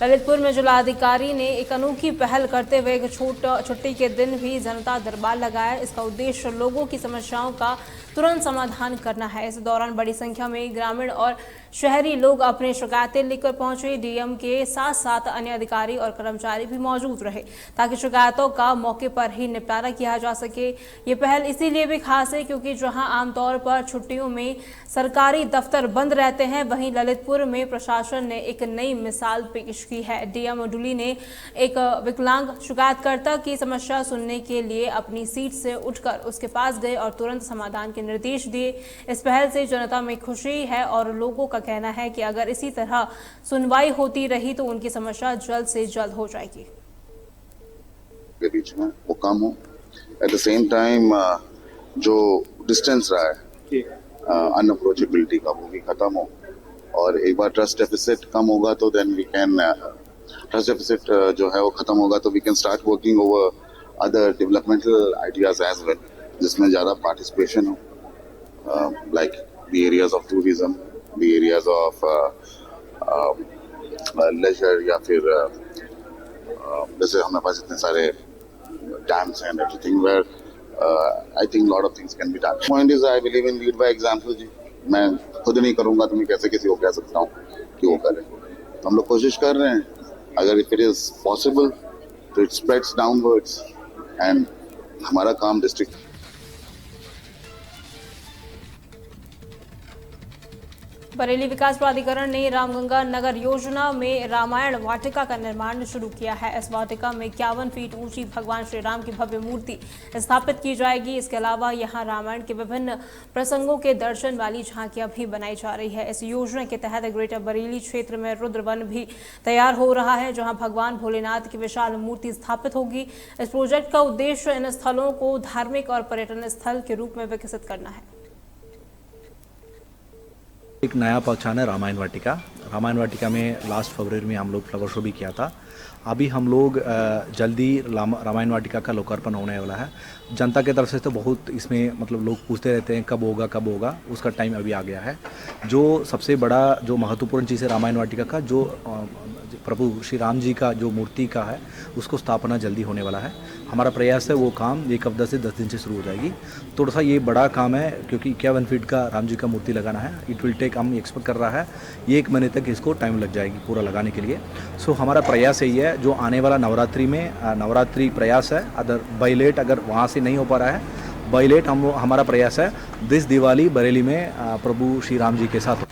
ललितपुर में जिलाधिकारी ने एक अनोखी पहल करते हुए एक छुट्टी के दिन भी जनता दरबार लगाया। इसका उद्देश्य लोगों की समस्याओं का तुरंत समाधान करना है। इस दौरान बड़ी संख्या में ग्रामीण और शहरी लोग अपने शिकायतें लेकर पहुंचे। डीएम के साथ साथ अन्य अधिकारी और कर्मचारी भी मौजूद रहे ताकि शिकायतों का मौके पर ही निपटारा किया जा सके। ये पहल इसीलिए भी खास है क्योंकि जहां आमतौर पर छुट्टियों में सरकारी दफ्तर बंद रहते हैं, वहीं ललितपुर में प्रशासन ने एक नई मिसाल पेश की है। डीएम डुली ने एक विकलांग शिकायतकर्ता की समस्या सुनने के लिए अपनी सीट से उठकर उसके पास गए और तुरंत समाधान के निर्देश दिए। इस पहल से जनता में खुशी है और लोगों का कहना है कि अगर इसी तरह सुनवाई होती रही तो उनकी समस्या जल्द से जल्द हो जाएगी। के बीच में वो कम हो, एट द सेम टाइम जो डिस्टेंस रहा है अनअप्रोचेबिलिटी का वो भी खत्म हो, और एक बार ट्रस्ट डेफिसिट कम होगा तो then we can trust deficit जो है वो खत्म होगा तो we can start working over other developmental ideas as well, जिसमें ज़्यादा पार्टिसिपेशन हो, like the areas of tourism, the areas of leisure, या फिर जैसे हमारे पास इतने सारे dams and everything where I think lot of things can be done. Point is I believe in lead by example जी। मैं खुद नहीं करूंगा तो मैं कैसे किसी को कह सकता हूँ कि वो करे। तो हम लोग कोशिश कर रहे हैं, अगर इफ इट इज पॉसिबल तो इट स्प्रेड्स डाउनवर्ड्स एंड हमारा काम डिस्ट्रिक्ट। बरेली विकास प्राधिकरण ने रामगंगा नगर योजना में रामायण वाटिका का निर्माण शुरू किया है। इस वाटिका में 51 फीट ऊंची भगवान श्री राम की भव्य मूर्ति स्थापित की जाएगी। इसके अलावा यहां रामायण के विभिन्न प्रसंगों के दर्शन वाली झांकियां भी बनाई जा रही है। इस योजना के तहत ग्रेटर बरेली क्षेत्र में रुद्रवन भी तैयार हो रहा है, जहां भगवान भोलेनाथ की विशाल मूर्ति स्थापित होगी। इस प्रोजेक्ट का उद्देश्य इन स्थलों को धार्मिक और पर्यटन स्थल के रूप में विकसित करना है। एक नया पहचान है रामायण वाटिका। रामायण वाटिका में लास्ट फरवरी में हम लोग फ्लावर शो भी किया था। अभी हम लोग जल्दी रामायण वाटिका का लोकार्पण होने वाला है। जनता की तरफ से तो बहुत इसमें मतलब लोग पूछते रहते हैं कब होगा, उसका टाइम अभी आ गया है। जो सबसे बड़ा जो महत्वपूर्ण चीज़ है रामायण वाटिका का, जो प्रभु श्री राम जी का जो मूर्ति का है उसको स्थापना जल्दी होने वाला है। हमारा प्रयास है वो काम एक हफ्ते से 10 दिन से शुरू हो जाएगी। थोड़ा सा ये बड़ा काम है क्योंकि 51 फीट का राम जी का मूर्ति लगाना है। इट विल टेक, हम एक्सपेक्ट कर रहा है 1 महीने तक इसको टाइम लग जाएगी पूरा लगाने के लिए। सो हमारा प्रयास यही है, जो आने वाला नवरात्रि में नवरात्रि प्रयास है, अदर बाई लेट अगर वहाँ से नहीं हो पा रहा है बाई लेट हमारा प्रयास है दिस दिवाली बरेली में प्रभु श्री राम जी के साथ।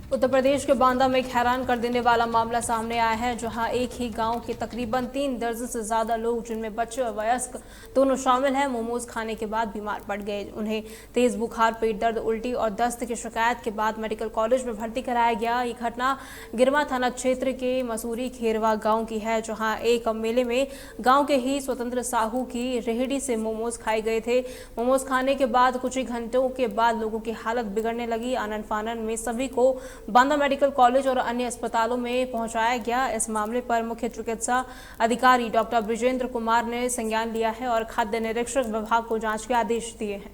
उत्तर प्रदेश के बांदा में एक हैरान कर देने वाला मामला सामने आया है, जहां एक ही गांव के तकरीबन 3 दर्जन से ज्यादा लोग, जिनमें बच्चे और वयस्क दोनों शामिल हैं, मोमोज खाने के बाद बीमार पड़ गए। उन्हें तेज बुखार, पेट दर्द, उल्टी और दस्त की शिकायत के बाद मेडिकल कॉलेज में भर्ती कराया गया। ये घटना गिरमा थाना क्षेत्र के मसूरी खेरवा गाँव की है, जहाँ एक मेले में गाँव के ही स्वतंत्र साहू की रेहड़ी से मोमोज खाए गए थे। मोमोज खाने के बाद कुछ ही घंटों के बाद लोगों की हालत बिगड़ने लगी। आनन फानन में सभी को बांदा मेडिकल कॉलेज और अन्य अस्पतालों में पहुंचाया गया। इस मामले पर मुख्य चिकित्सा अधिकारी डॉक्टर ब्रिजेंद्र कुमार ने संज्ञान लिया है और खाद्य निरीक्षक विभाग को जांच के आदेश दिए हैं।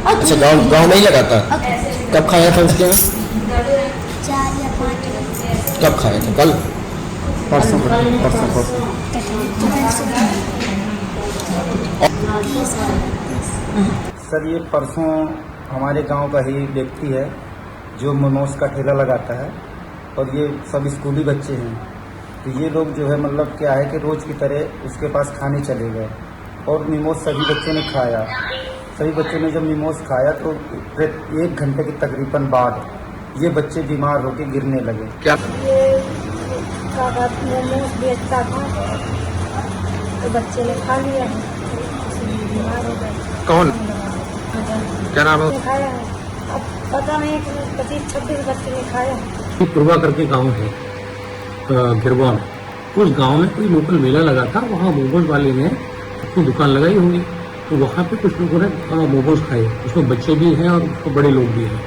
अच्छा, गाँव नहीं लगाता? कब खाया था उसके? 4 या 5। कब खाया था? कल? परसों। सर, ये परसों हमारे गांव का ही व्यक्ति है जो मोमोज का ठेला लगाता है, और ये सब स्कूली बच्चे हैं। तो ये लोग जो है मतलब क्या है कि रोज़ की तरह उसके पास खाने चले गए, और मोमोज सभी बच्चों ने खाया। सभी बच्चों ने जब मोमोज खाया तो 1 घंटे के तकरीबन बाद ये बच्चे बीमार होकर गिरने लगे। क्या मोमोज बेचता था तो बच्चे ने खा लिया, बीमार हो गए। कौन? क्या नाम है? खाया है, अब पता नहीं, 25-26 बच्चे ने खाया। पूर्वा करके गांव है गिरवा में, उस गांव में कोई लोकल मेला लगा था। वहाँ मोमोज वाले ने अपनी दुकान लगाई होगी, तो वहाँ पे कुछ लोगों ने मोमोज खाए। उसमें बच्चे भी हैं और बड़े लोग भी हैं।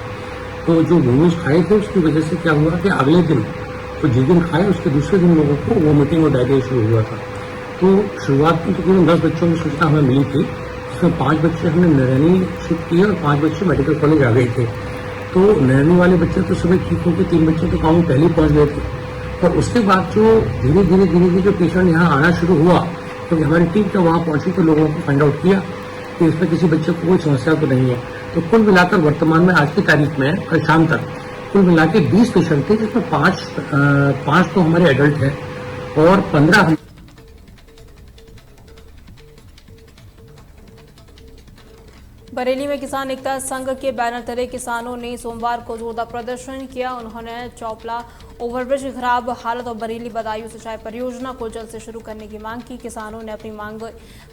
तो जो मोमोज खाए थे उसकी वजह से क्या हुआ कि अगले दिन, तो जिस दिन खाए उसके दूसरे दिन लोगों को वोमिटिंग और डायरिया शुरू हुआ था। तो शुरुआत में तकरीबन 10 बच्चों की सूचना हमें मिली थी। उसमें 5 बच्चे हमने नैनी शिफ्ट किए और 5 बच्चे मेडिकल कॉलेज आ गए थे। तो नैनी वाले बच्चे तो सुबह ठीक होकर 3 बच्चे तो गाँव में पहले ही पहुंच गए थे। और उसके बाद जो धीरे धीरे जो पेशेंट यहाँ आना शुरू हुआ, क्योंकि हमारी टीम तो वहाँ पहुंची तो लोगों को फाइंड आउट किया कि इसमें किसी बच्चे को कोई समस्या तो नहीं है। तो कुल मिलाकर वर्तमान में आज की तारीख में कल शाम तक कुल मिला के 20 पेशेंट थे, जिसमें 5 तो हमारे एडल्ट हैं और 15 बरेली में किसान एकता संघ के बैनर तले किसानों ने सोमवार को जोरदार प्रदर्शन किया। उन्होंने चौपला ओवरब्रिज की खराब हालत और बरेली बदायूं सिंचाई परियोजना को जल्द से शुरू करने की मांग की। किसानों ने अपनी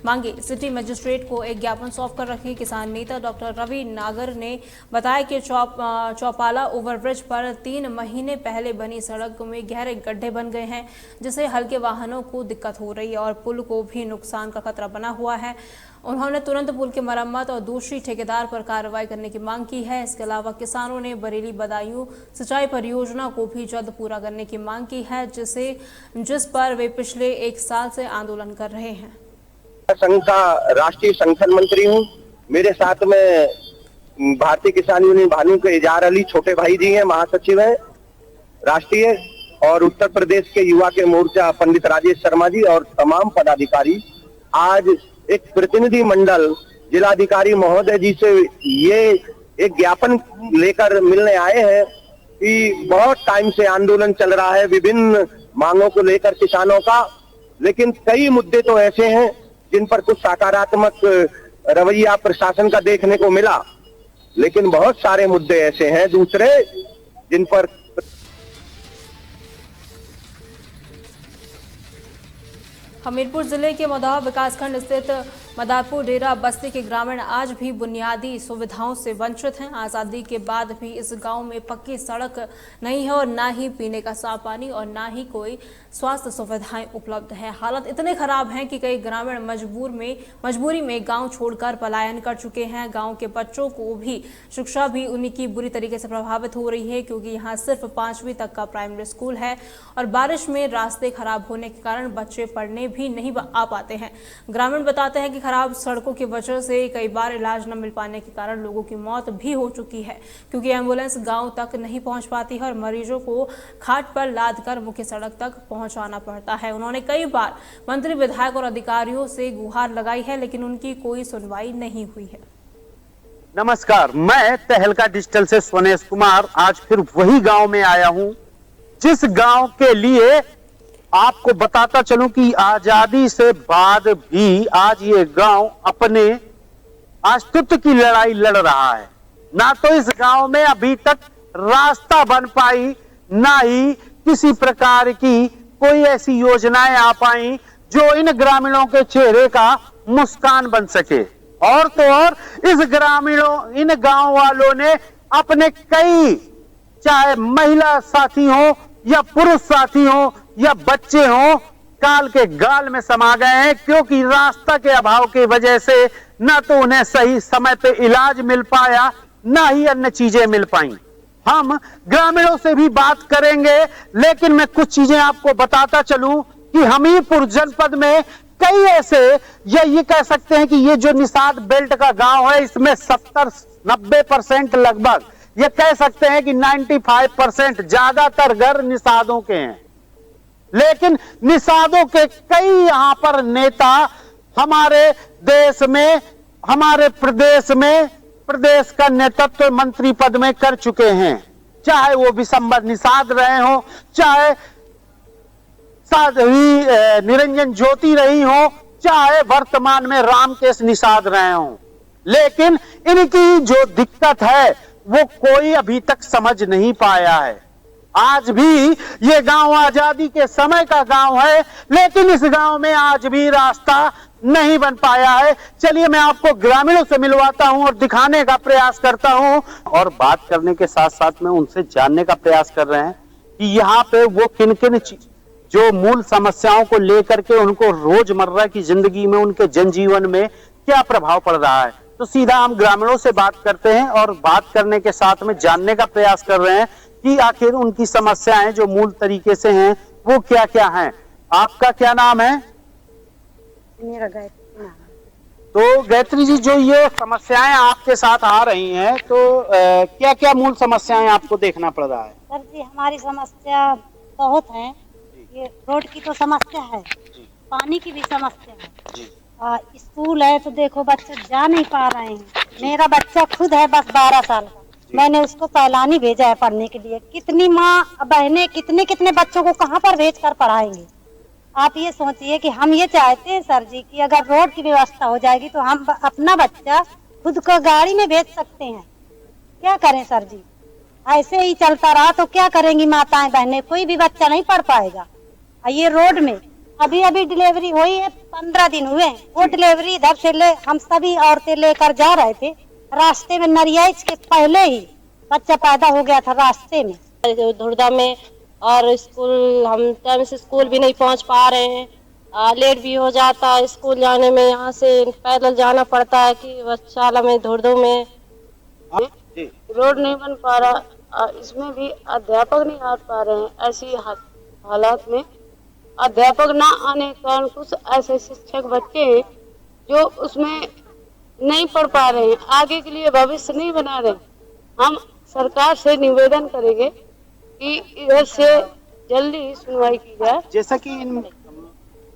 मांगे सिटी मजिस्ट्रेट को एक ज्ञापन सौंप कर रखी। किसान नेता डॉक्टर रवि नागर ने बताया कि चौपाला ओवरब्रिज पर 3 महीने पहले बनी सड़क में गहरे गड्ढे बन गए हैं, जिससे हल्के वाहनों को दिक्कत हो रही है और पुल को भी नुकसान का खतरा बना हुआ है। उन्होंने तुरंत पुल की मरम्मत और दोषी ठेकेदार पर कार्रवाई करने की मांग की है। इसके अलावा किसानों ने बरेली बदायूं सिंचाई परियोजना को भी जल्द पूरा करने की मांग की है, जिस पर वे पिछले 1 साल से आंदोलन कर रहे हैं। संघ का राष्ट्रीय संगठन मंत्री हूं। मेरे साथ में भारतीय किसान यूनियन भानु के इजार अली छोटे भाई जी हैं, महासचिव हैं राष्ट्रीय, और उत्तर प्रदेश के युवा के मोर्चा पंडित राजेश शर्मा जी और तमाम पदाधिकारी आज एक प्रतिनिधि मंडल जिलाधिकारी महोदय जी से ये एक ज्ञापन लेकर मिलने आए हैं कि बहुत टाइम से आंदोलन चल रहा है विभिन्न मांगों को लेकर किसानों का, लेकिन कई मुद्दे तो ऐसे हैं जिन पर कुछ सकारात्मक रवैया प्रशासन का देखने को मिला, लेकिन बहुत सारे मुद्दे ऐसे हैं दूसरे जिन पर हमीरपुर जिले के मदहा विकासखंड स्थित मदारपुर डेरा बस्ती के ग्रामीण आज भी बुनियादी सुविधाओं से वंचित हैं। आज़ादी के बाद भी इस गांव में पक्की सड़क नहीं है और ना ही पीने का साफ पानी और ना ही कोई स्वास्थ्य सुविधाएं उपलब्ध है। हालत इतने खराब हैं कि कई ग्रामीण मजबूरी में गांव छोड़कर पलायन कर चुके हैं। गांव के बच्चों को भी शिक्षा भी उन्हीं की बुरी तरीके से प्रभावित हो रही है, क्योंकि यहाँ सिर्फ 5वीं तक का प्राइमरी स्कूल है और बारिश में रास्ते खराब होने के कारण बच्चे पढ़ने भी नहीं आ पाते हैं। ग्रामीण बताते हैं कि खराब सड़कों की वजह से कई बार इलाज न मिल पाने के कारण लोगों की मौत भी हो चुकी है, क्योंकि एम्बुलेंस गांव तक नहीं पहुंच पाती है और मरीजों को खाट पर लाद कर मुख्य सड़क तक पहुंचाना पड़ता है। उन्होंने कई बार मंत्री, विधायक और अधिकारियों से गुहार लगाई है, लेकिन उनकी कोई सुनवाई नहीं हुई है। नमस्कार, मैं तहलका डिजिटल से सोनेश कुमार आज फिर वही गांव में आया हूं जिस गांव के लिए आपको बताता चलूं कि आजादी से बाद भी आज ये गांव अपने अस्तित्व की लड़ाई लड़ रहा है। ना तो इस गांव में अभी तक रास्ता बन पाई, ना ही किसी प्रकार की कोई ऐसी योजनाएं आ पाई जो इन ग्रामीणों के चेहरे का मुस्कान बन सके। और तो और इन गांव वालों ने अपने कई, चाहे महिला साथी हो या पुरुष साथी हो या बच्चे हो, काल के गाल में समा गए हैं, क्योंकि रास्ता के अभाव की वजह से न तो उन्हें सही समय पे इलाज मिल पाया, ना ही अन्य चीजें मिल पाई। हम ग्रामीणों से भी बात करेंगे, लेकिन मैं कुछ चीजें आपको बताता चलूं कि हमीरपुर जनपद में कई ऐसे, या ये कह सकते हैं कि ये जो निषाद बेल्ट का गांव है, इसमें 70-90% लगभग, ये कह सकते हैं कि 95% ज्यादातर घर निषादों के हैं। लेकिन निषादों के कई यहां पर नेता हमारे देश में, हमारे प्रदेश में प्रदेश का नेतृत्व मंत्री पद में कर चुके हैं, चाहे वो विशंबर निषाद रहे हो, चाहे साध्वी निरंजन ज्योति रही हो, चाहे वर्तमान में रामकेश निषाद रहे हो। लेकिन इनकी जो दिक्कत है वो कोई अभी तक समझ नहीं पाया है। आज भी ये गांव आजादी के समय का गांव है, लेकिन इस गांव में आज भी रास्ता नहीं बन पाया है। चलिए मैं आपको ग्रामीणों से मिलवाता हूं और दिखाने का प्रयास करता हूं, और बात करने के साथ साथ में उनसे जानने का प्रयास कर रहे हैं कि यहाँ पे वो किन किन जो मूल समस्याओं को लेकर के उनको रोजमर्रा की जिंदगी में, उनके जनजीवन में क्या प्रभाव पड़ रहा है। तो सीधा हम ग्रामीणों से बात करते हैं और बात करने के साथ में जानने का प्रयास कर रहे हैं कि आखिर उनकी समस्याएं जो मूल तरीके से हैं वो क्या क्या हैं। आपका क्या नाम है? मेरा गायत्री नाम तो गायत्री जी, जो ये समस्याएं आपके साथ आ रही हैं, तो क्या क्या मूल समस्याएं आपको देखना पड़ रहा है? सर जी, हमारी समस्या बहुत है। ये रोड की तो समस्या है, पानी की भी समस्या है, स्कूल है तो देखो बच्चे जा नहीं पा रहे हैं। मेरा बच्चा खुद है बस 12 साल का, मैंने उसको सैलानी भेजा है पढ़ने के लिए। कितनी माँ बहनें कितने कितने बच्चों को कहाँ पर भेज कर पढ़ाएंगे। आप ये सोचिए कि हम ये चाहते हैं सर जी कि अगर रोड की व्यवस्था हो जाएगी तो हम अपना बच्चा खुद को गाड़ी में भेज सकते हैं। क्या करें सर जी, ऐसे ही चलता रहा तो क्या करेंगी माताएं बहनें, कोई भी बच्चा नहीं पढ़ पाएगा। ये रोड में अभी अभी डिलीवरी हुई है, 15 दिन हुए। वो डिलीवरी इधर से हम सभी औरतें लेकर जा रहे थे, रास्ते में नरियाज के पहले ही बच्चा पैदा हो गया था रास्ते में, धुर्दा में। और स्कूल हम टाइम से स्कूल भी नहीं पहुंच पा रहे हैं, लेट भी हो जाता है स्कूल जाने में। यहाँ से पैदल जाना पड़ता है कि बच्चाला में धुर्दों में रोड नहीं बन पा रहा। इसमें भी अध्यापक नहीं आ पा रहे हैं। ऐसी हालात में अध्यापक ना आने के कारण कुछ ऐसे शिक्षक बच्चे हैं जो उसमें नहीं पढ़ पा रहे हैं, आगे के लिए भविष्य नहीं बना रहे। हम सरकार से निवेदन करेंगे कि इधर से जल्दी सुनवाई की जाए। जैसा कि इन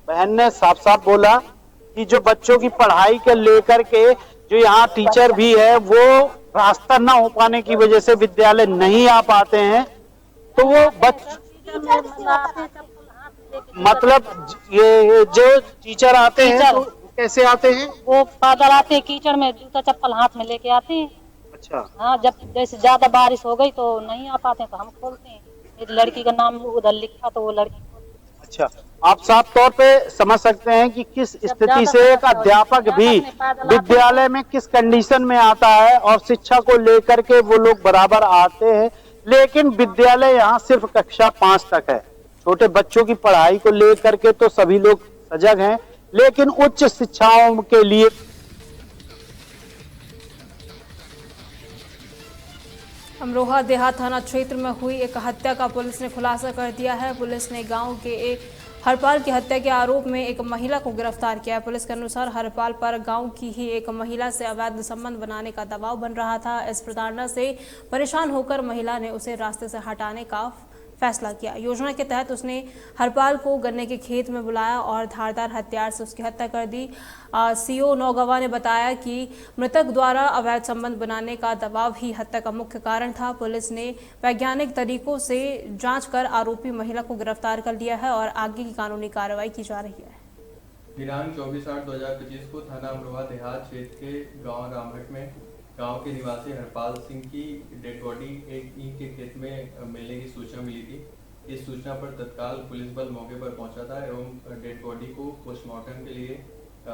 बहन ने साफ साफ बोला कि जो बच्चों की पढ़ाई के लेकर के जो यहाँ टीचर भी है वो रास्ता ना हो पाने की वजह से विद्यालय नहीं आ पाते हैं, तो वो मतलब ये जो टीचर आते हैं तो कैसे आते हैं? वो पैदल आते हैं, कीचड़ में जूता चप्पल हाथ में लेके आते हैं। अच्छा। हाँ, जब जैसे ज्यादा बारिश हो गई तो नहीं आ पाते तो हम खोलते हैं। एक लड़की का नाम उधर लिखा तो वो लड़की। अच्छा, आप साफ तौर पे समझ सकते हैं कि किस स्थिति से एक अध्यापक भी विद्यालय में किस कंडीशन में आता है, और शिक्षा को लेकर के वो लोग बराबर आते हैं, लेकिन विद्यालय यहाँ सिर्फ कक्षा 5 तक है। छोटे बच्चों की पढ़ाई को लेकर के तो सभी लोग सजग हैं, लेकिन उच्च शिक्षाओं के लिए अमरोहा देहात थाना क्षेत्र में हुई एक हत्या का पुलिस ने खुलासा कर दिया है। पुलिस ने गांव के एक हरपाल की हत्या के आरोप में एक महिला को गिरफ्तार किया है। पुलिस के अनुसार हरपाल पर गांव की ही एक महिला से अवैध संबंध बनाने का दबाव बन रहा था। इस प्रताड़ना से परेशान होकर महिला ने उसे रास्ते से हटाने का फैसला किया। योजना के तहत उसने हरपाल को गन्ने के खेत में बुलाया और धारदार हथियार से उसकी हत्या कर दी। सीओ नौगवा ने बताया कि मृतक द्वारा अवैध संबंध बनाने का दबाव ही हत्या का मुख्य कारण था। पुलिस ने वैज्ञानिक तरीकों से जांच कर आरोपी महिला को गिरफ्तार कर लिया है और आगे की कानूनी कार्रवाई की जा रही है। दिनांक 24/8/2025 को थाना अमरोहा देहात क्षेत्र के गाँव रामघट में गांव के निवासी हरपाल सिंह की डेड बॉडी एक ईंट के खेत में मिलने की सूचना मिली थी। इस सूचना पर तत्काल पुलिस बल मौके पर पहुंचा था एवं डेड बॉडी को पोस्टमार्टम के लिए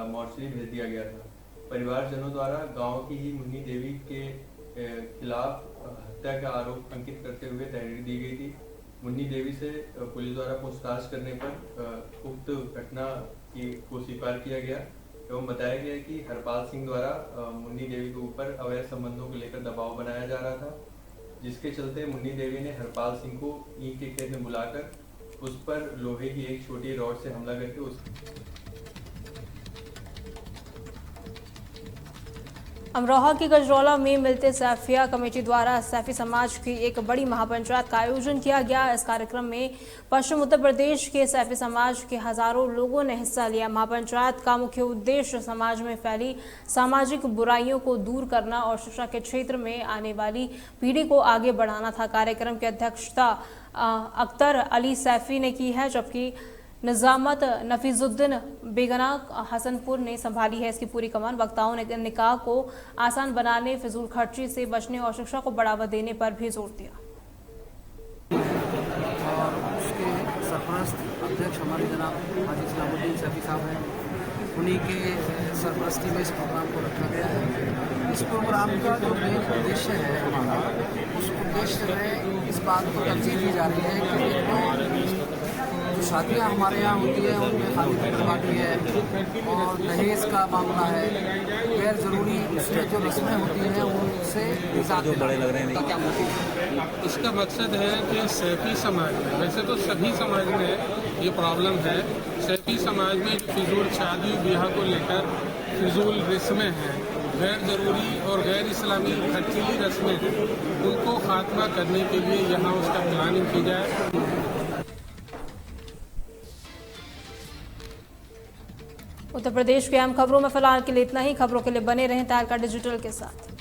मॉर्चरी भेज दिया गया था। परिवारजनों द्वारा गांव की ही मुन्नी देवी के खिलाफ हत्या का आरोप अंकित करते हुए तहरीर दी गई थी। मुन्नी देवी से पुलिस द्वारा पूछताछ करने पर उक्त घटना को स्वीकार किया गया एवं बताया गया कि हरपाल सिंह द्वारा मुन्नी देवी के ऊपर अवैध संबंधों को लेकर दबाव बनाया जा रहा था, जिसके चलते मुन्नी देवी ने हरपाल सिंह को ईंट के खेत में बुलाकर उस पर लोहे की एक छोटी रॉड से हमला करके अमरोहा की गजरौला में मिलते सैफिया कमेटी द्वारा सैफी समाज की एक बड़ी महापंचायत का आयोजन किया गया। इस कार्यक्रम में पश्चिम उत्तर प्रदेश के सैफी समाज के हजारों लोगों ने हिस्सा लिया। महापंचायत का मुख्य उद्देश्य समाज में फैली सामाजिक बुराइयों को दूर करना और शिक्षा के क्षेत्र में आने वाली पीढ़ी को आगे बढ़ाना था। कार्यक्रम की अध्यक्षता अख्तर अली सैफी ने की है, जबकि निजामत नफीजुद्दीन बेगना हसनपुर ने संभाली है। इसकी पूरी कमान वक्ताओं ने निकाह को आसान बनाने, फिजूल खर्ची से बचने और शिक्षा को बढ़ावा देने पर भी जोर दिया। और उसके सरपरस्त अध्यक्ष हमारे जनाब हाजी इस्लामुद्दीन सैफी साहब हैं, उन्हीं के सरपरस्ती में इस प्रोग्राम को रखा गया है। इस प्रोग्राम का जो मेन उद्देश्य है हमारा, उस उद्देश्य में इस बात को तरजीह दी जा रही है कि जो शादियाँ हमारे यहाँ होती है उनमें खाली बर्बादी है और दहेज का मामला है, गैर ज़रूरी उसमें जो रस्में होती हैं उनसे जो बड़े लग रहे हैं। क्या मोटिव? इसका मकसद है कि सैफी समाज में, वैसे तो सभी समाज में ये प्रॉब्लम है, सैफी समाज में जो फिजूल शादी ब्याह को लेकर फिजूल रस्में हैं, गैर ज़रूरी और गैर इस्लामी खर्चीली रस्में हैं, उनको खात्मा करने के लिए यहाँ उसका प्लानिंग की जाए। उत्तर प्रदेश की अहम खबरों में फिलहाल के लिए इतना ही। खबरों के लिए बने रहें तहलका डिजिटल के साथ।